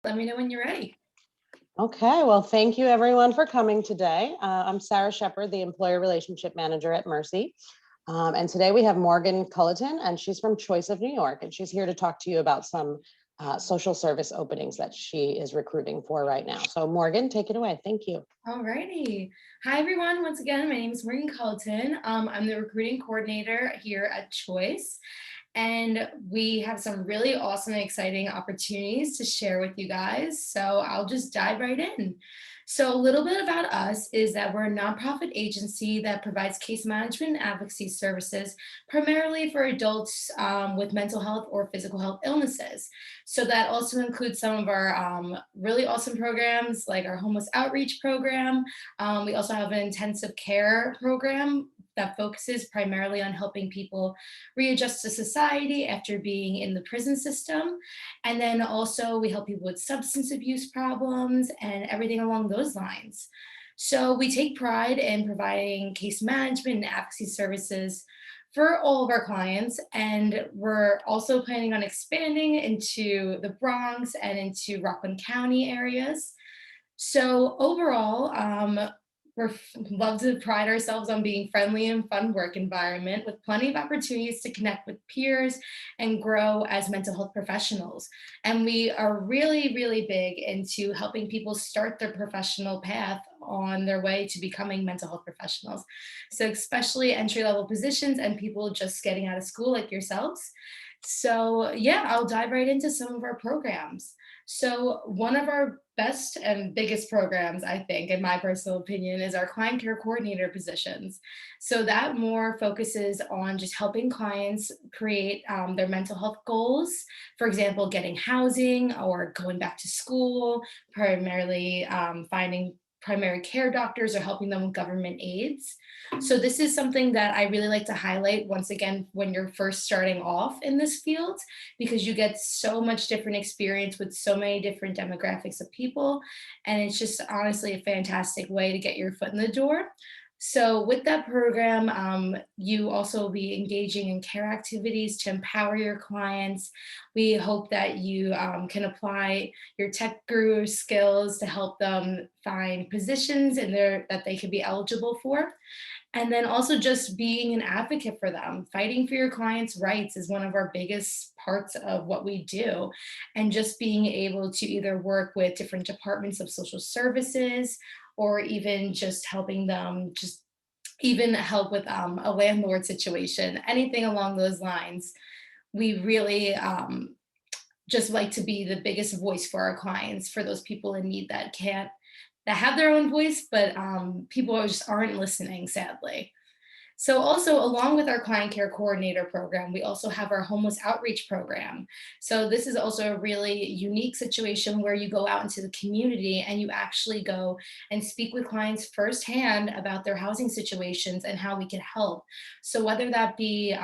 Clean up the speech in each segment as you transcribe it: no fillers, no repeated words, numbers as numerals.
Let me know when you're ready. Okay, well, thank you everyone for coming today. I'm Sarah Shepard, the Employer Relationship Manager at Mercy. And today we have Morgan Culleton, and she's from Choice of New York, and she's here to talk to you about some social service openings that she is recruiting for right now. So Morgan, take it away. Thank you. Alrighty. Hi, everyone. Once again, my name is Morgan Colton. I'm the recruiting coordinator here at Choice. And we have some really awesome and exciting opportunities to share with you guys. So I'll just dive right in. So, a little bit about us is that we're a nonprofit agency that provides case management and advocacy services primarily for adults with mental health or physical health illnesses. So, that also includes some of our really awesome programs like our homeless outreach program. We also have an intensive care program that focuses primarily on helping people readjust to society after being in the prison system. And then also, we help people with substance abuse problems and everything along those lines. So, we take pride in providing case management and advocacy services for all of our clients. And we're also planning on expanding into the Bronx and into Rockland County areas. So overall, love to pride ourselves on being friendly and fun work environment with plenty of opportunities to connect with peers and grow as mental health professionals. And we are really, really big into helping people start their professional path on their way to becoming mental health professionals. So especially entry level positions and people just getting out of school like yourselves. So, yeah, I'll dive right into some of our programs. So, one of our best and biggest programs, I think, in my personal opinion, is our client care coordinator positions. So, that more focuses on just helping clients create their mental health goals. For example, getting housing or going back to school, primarily finding primary care doctors or helping them with government aids. So this is something that I really like to highlight once again when you're first starting off in this field, because you get so much different experience with so many different demographics of people. And it's just honestly a fantastic way to get your foot in the door. So, with that program, you also will be engaging in care activities to empower your clients. We hope that you can apply your tech guru skills to help them find positions in there that they could be eligible for. And then also just being an advocate for them. Fighting for your clients' rights is one of our biggest parts of what we do. And just being able to either work with different departments of social services or even just helping them just even help with a landlord situation, anything along those lines. We really just like to be the biggest voice for our clients, for those people in need that can't, that have their own voice, but people just aren't listening, sadly. So, also, along with our client care coordinator program, we also have our homeless outreach program. So, this is also a really unique situation where you go out into the community and you actually go and speak with clients firsthand about their housing situations and how we can help. So, whether that be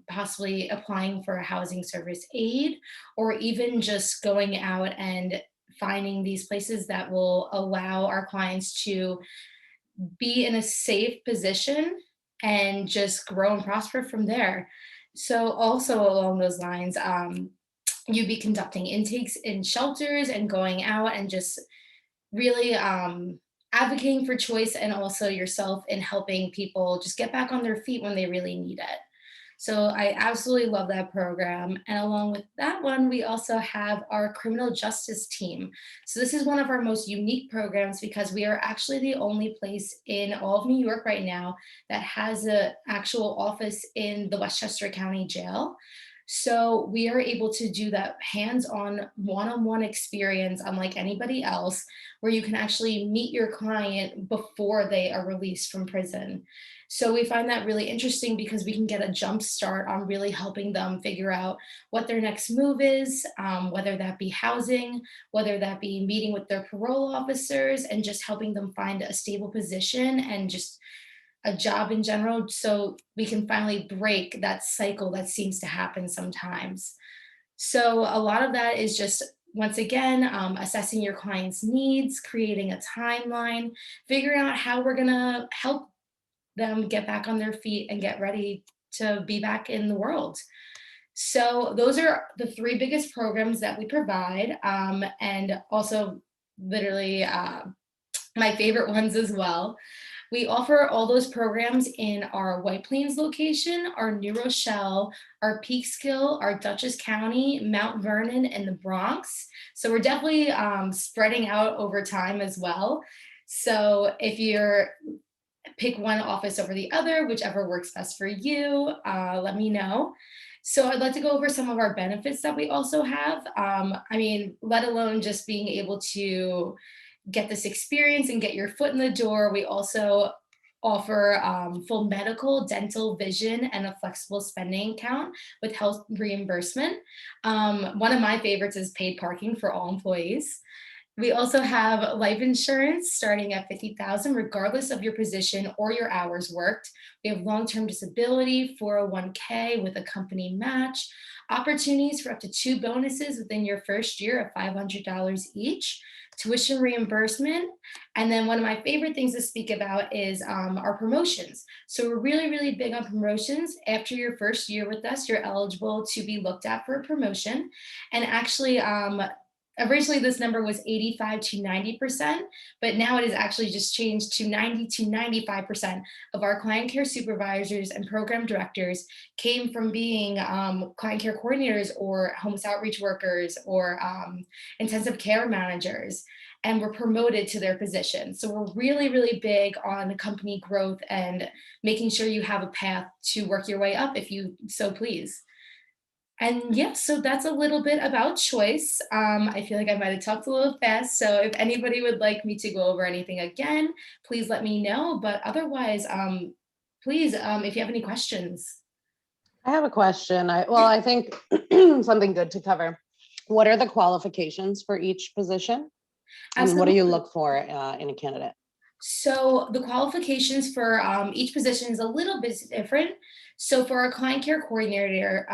possibly applying for a housing service aid or even just going out and finding these places that will allow our clients to be in a safe position and just grow and prosper from there. So, also along those lines, you'd be conducting intakes in shelters and going out and just really advocating for choice and also yourself in helping people just get back on their feet when they really need it. So I absolutely love that program. And along with that one, we also have our criminal justice team. So this is one of our most unique programs because we are actually the only place in all of New York right now that has an actual office in the Westchester County Jail. So we are able to do that hands-on, one-on-one experience unlike anybody else, where you can actually meet your client before they are released from prison. So we find that really interesting because we can get a jump start on really helping them figure out what their next move is, whether that be housing, whether that be meeting with their parole officers, and just helping them find a stable position and just a job in general so we can finally break that cycle that seems to happen sometimes. So, a lot of that is just once again assessing your client's needs, creating a timeline, figuring out how we're going to help them get back on their feet and get ready to be back in the world. So those are the three biggest programs that we provide, and also literally my favorite ones as well. We offer all those programs in our White Plains location, our New Rochelle, our Peekskill, our Dutchess County, Mount Vernon, and the Bronx. So we're definitely spreading out over time as well. So if you're pick one office over the other, whichever works best for you, let me know. So I'd like to go over some of our benefits that we also have. Let alone just being able to get this experience and get your foot in the door. We also offer full medical, dental, vision, and a flexible spending account with health reimbursement. One of my favorites is paid parking for all employees. We also have life insurance starting at 50,000 regardless of your position or your hours worked. We have long-term disability, 401k with a company match, opportunities for up to 2 bonuses within your first year of $500 each, tuition reimbursement, and then one of my favorite things to speak about is our promotions. So we're really, really big on promotions. After your first year with us, you're eligible to be looked at for a promotion. And actually, originally this number was 85 to 90%, but now it is actually just changed to 90 to 95% of our client care supervisors and program directors came from being client care coordinators or homeless outreach workers or intensive care managers, and were promoted to their position. So we're really, really big on company growth and making sure you have a path to work your way up if you so please. And yeah, so that's a little bit about choice. I feel like I might have talked a little fast. So if anybody would like me to go over anything again, please let me know. But otherwise, please, if you have any questions. I have a question. Yeah, I think something good to cover. What are the qualifications for each position? And what do you absolutely. look for in a candidate? So the qualifications for each position is a little bit different. So for our client care coordinator,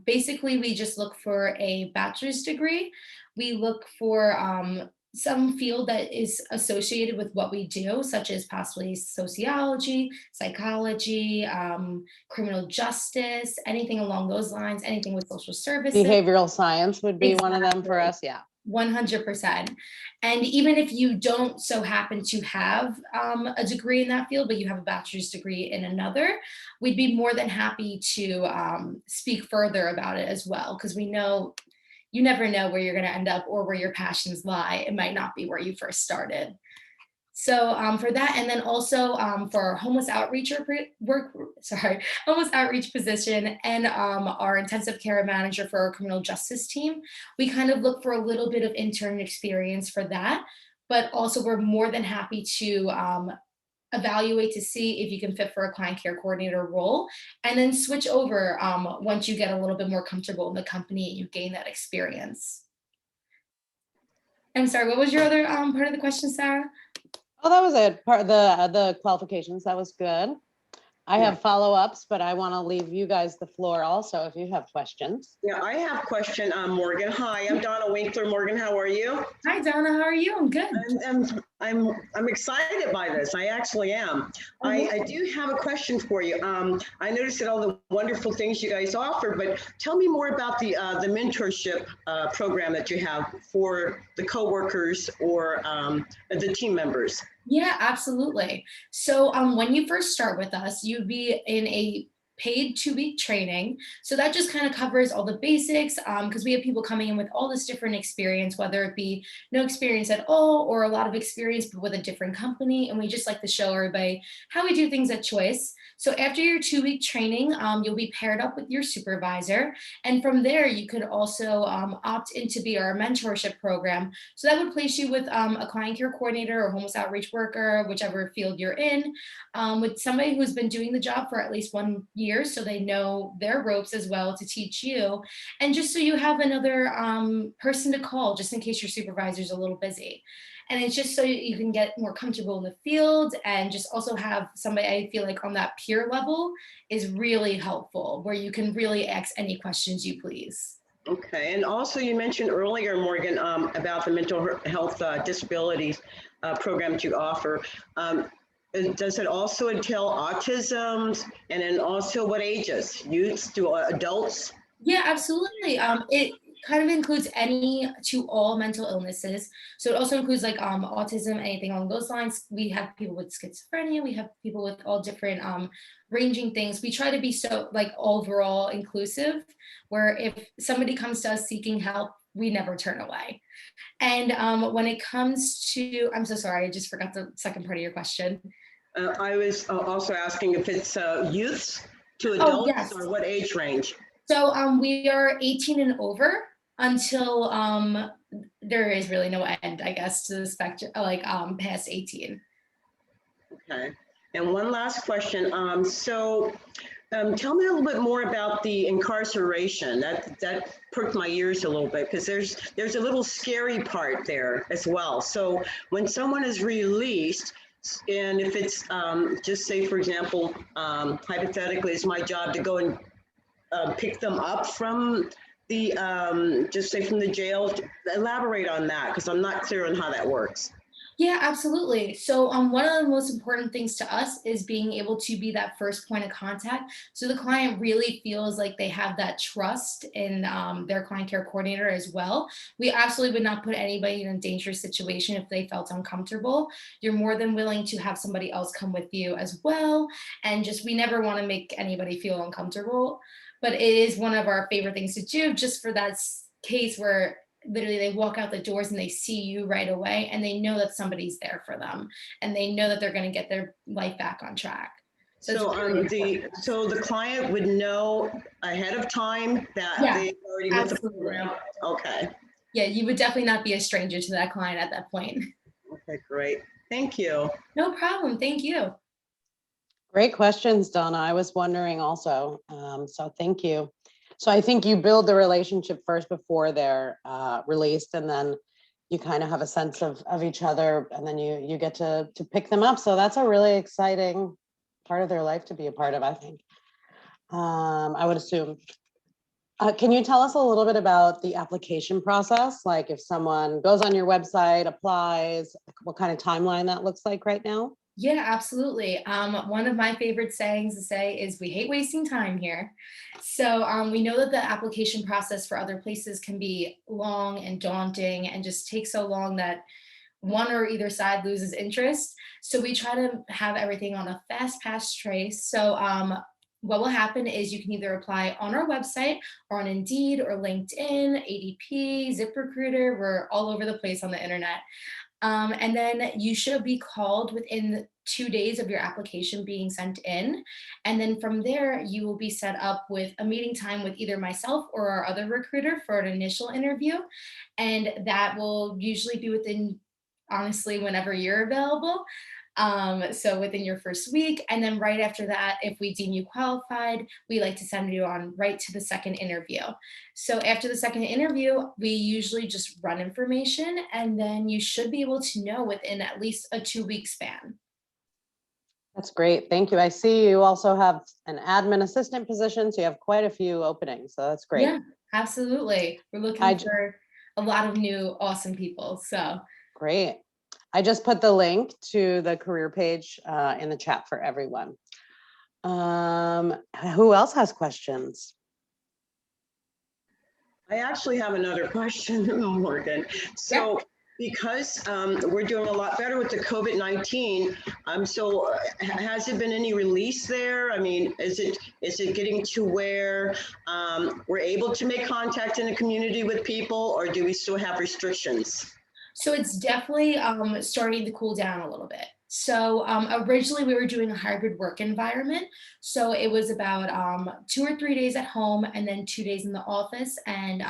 basically we just look for a bachelor's degree. We look for some field that is associated with what we do, such as possibly sociology, psychology, criminal justice, anything along those lines, anything with social services. Behavioral science would be one of them for Exactly. us. Yeah. 100%. And even if you don't so happen to have a degree in that field, but you have a bachelor's degree in another, we'd be more than happy to speak further about it as well, because we know you never know where you're going to end up or where your passions lie. It might not be where you first started. So for that, and then also for our homeless outreach homeless outreach position and our intensive care manager for our criminal justice team, we kind of look for a little bit of intern experience for that. But also we're more than happy to evaluate to see if you can fit for a client care coordinator role and then switch over once you get a little bit more comfortable in the company, you gain that experience. I'm sorry, what was your other part of the question, Sarah? Oh, that was it. Part of the qualifications. That was good. I Yeah, have follow-ups, but I want to leave you guys the floor also if you have questions. yeah, I have a question, Morgan. Hi, I'm Donna Winkler. Morgan, how are you? Hi, Donna. How are you? I'm good. I'm excited by this. I actually am. I do have a question for you. I noticed that all the wonderful things you guys offer, but tell me more about the mentorship program that you have for the coworkers or the team members. Yeah, absolutely. So when you first start with us, you'd be in a paid 2-week training. So that just kind of covers all the basics because we have people coming in with all this different experience, whether it be no experience at all or a lot of experience, but with a different company. And we just like to show everybody how we do things at Choice. So after your 2-week training, you'll be paired up with your supervisor. And from there, you could also opt in to be our mentorship program. So that would place you with a client care coordinator or homeless outreach worker, whichever field you're in, with somebody who's been doing the job for at least 1 year, so they know their ropes as well to teach you. And just so you have another person to call, just in case your supervisor's a little busy. And it's just so you can get more comfortable in the field and just also have somebody I feel like on that peer level is really helpful, where you can really ask any questions you please. Okay, and also you mentioned earlier, Morgan, about the mental health disabilities program that you offer. Does it also entail autism, and then also what ages? Youths to adults? Yeah, absolutely. It kind of includes any to all mental illnesses. So it also includes like autism, anything along those lines. We have people with schizophrenia. We have people with all different ranging things. We try to be so like overall inclusive, where if somebody comes to us seeking help, we never turn away. And when it comes to, I'm so sorry, I just forgot the second part of your question. I was also asking if it's youths to Oh, adults yes. or what age range? So we are 18 and over until there is really no end, I guess, to the spectrum, like past 18. Okay. And one last question. Tell me a little bit more about the incarceration. That perked my ears a little bit because there's a little scary part there as well. So when someone is released, and if it's just say, for example, hypothetically, it's my job to go and pick them up from the just say from the jail. Elaborate on that because I'm not clear on how that works. Yeah, absolutely. So one of the most important things to us is being able to be that first point of contact. So the client really feels like they have that trust in their client care coordinator as well. We absolutely would not put anybody in a dangerous situation if they felt uncomfortable. You're more than willing to have somebody else come with you as well. And just, we never want to make anybody feel uncomfortable, but it is one of our favorite things to do just for that case where literally they walk out the doors and they see you right away and they know that somebody's there for them and they know that they're going to get their life back on track. So it's really important. So the client would know ahead of time that Yeah, they've already with the absolutely. program. Okay. Yeah, you would definitely not be a stranger to that client at that point. Okay, great. Thank you. No problem. Thank you. Great questions, Donna. I was wondering also, so thank you. So I think you build the relationship first before they're released, and then you kind of have a sense of each other, and then you get to pick them up. So that's a really exciting part of their life to be a part of, I think. I would assume. Can you tell us a little bit about the application process? Like if someone goes on your website, applies, what kind of timeline that looks like right now? Yeah, absolutely. One of my favorite sayings to say is we hate wasting time here. So we know that the application process for other places can be long and daunting and just take so long that one or either side loses interest. So we try to have everything on a fast pass trace. So what will happen is you can either apply on our website or on Indeed or LinkedIn, ADP, ZipRecruiter. We're all over the place on the internet. And then you should be called within 2 days of your application being sent in. And then from there, you will be set up with a meeting time with either myself or our other recruiter for an initial interview. And that will usually be within, honestly, whenever you're available. So within your first week. And then right after that, if we deem you qualified, we like to send you on right to the second interview. So after the second interview, we usually just run information and then you should be able to know within at least a 2-week span. That's great. Thank you. I see you also have an admin assistant position, so you have quite a few openings. So that's great. Yeah, absolutely. We're looking for a lot of new awesome people. So great. I just put the link to the career page in the chat for everyone. Who else has questions? I actually have another question, Morgan. So because we're doing a lot better with the COVID-19, has there been any release there? I mean, is it getting to where we're able to make contact in the community with people, or do we still have restrictions? So it's definitely starting to cool down a little bit. So originally we were doing a hybrid work environment. So it was about 2 or 3 days at home and then 2 days in the office. And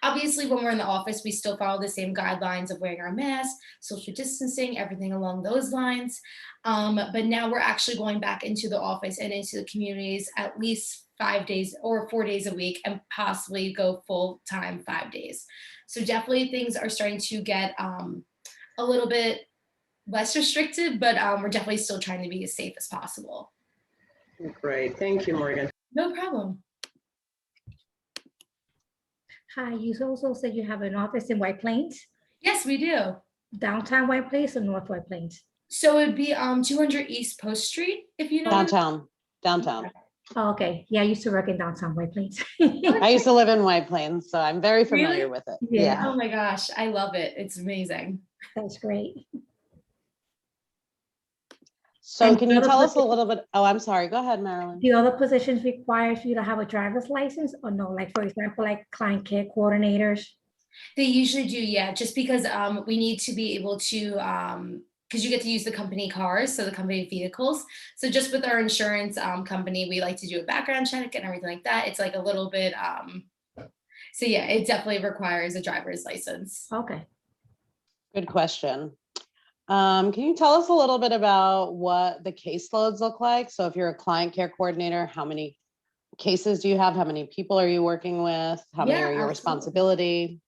obviously when we're in the office, we still follow the same guidelines of wearing our mask, social distancing, everything along those lines. But now we're actually going back into the office and into the communities at least 5 days or 4 days a week and possibly go full time 5 days. So definitely things are starting to get a little bit less restricted, but we're definitely still trying to be as safe as possible. Great. Thank you, Morgan. No problem. Hi, you also said you have an office in White Plains, Yes, we do. downtown White Plains or North White Plains? So it'd be 200 East Post Street, if you know. Downtown. Oh, okay. Yeah, I used to work in downtown White Plains. I used to live in White Plains, so I'm very familiar Really? with it. Yeah. Oh my gosh, I love it. It's amazing. That's great. So And can you tell us a little bit? Oh, I'm sorry. Go ahead, Marilyn. the other positions requires you to have a driver's license or no? Like, for example, like client care coordinators. They usually do, yeah, just because we need to be able to because you get to use the company cars, so the company vehicles. So just with our insurance company, we like to do a background check and everything like that. It's like a little bit so yeah, it definitely requires a driver's license. Okay. Good question. Can you tell us a little bit about what the caseloads look like? So if you're a client care coordinator, how many cases do you have? How many people are you working with? How many Yeah, are your absolutely. responsibility?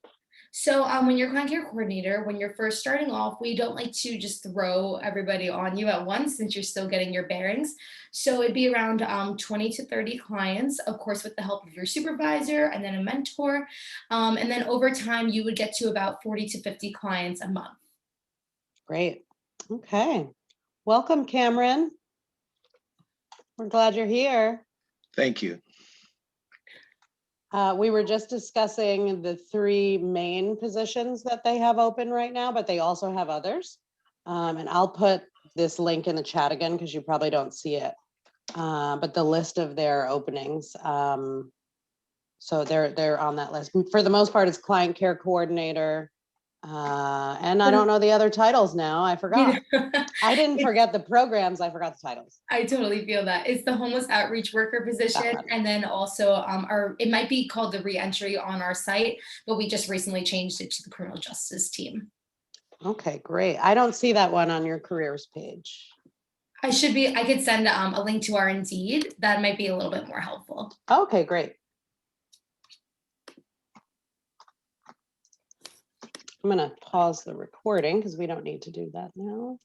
So when you're client care coordinator, when you're first starting off, we don't like to just throw everybody on you at once since you're still getting your bearings. So it'd be around 20 to 30 clients, of course, with the help of your supervisor and then a mentor. And then over time, you would get to about 40 to 50 clients a month. Great. Okay. Welcome, Cameron. We're glad you're here. Thank you. We were just discussing the 3 main positions that they have open right now, but they also have others. And I'll put this link in the chat again because you probably don't see it. But the list of their openings. So they're on that list. For the most part, it's client care coordinator. And I don't know the other titles now. I forgot. I didn't forget the programs. I forgot the titles. I totally feel that. It's the homeless outreach worker position. That one. And then also it might be called the reentry on our site, but we just recently changed it to the criminal justice team. Okay, great. I don't see that one on your careers page. I could send a link to our Indeed. That might be a little bit more helpful. Okay, great. I'm gonna pause the recording because we don't need to do that now.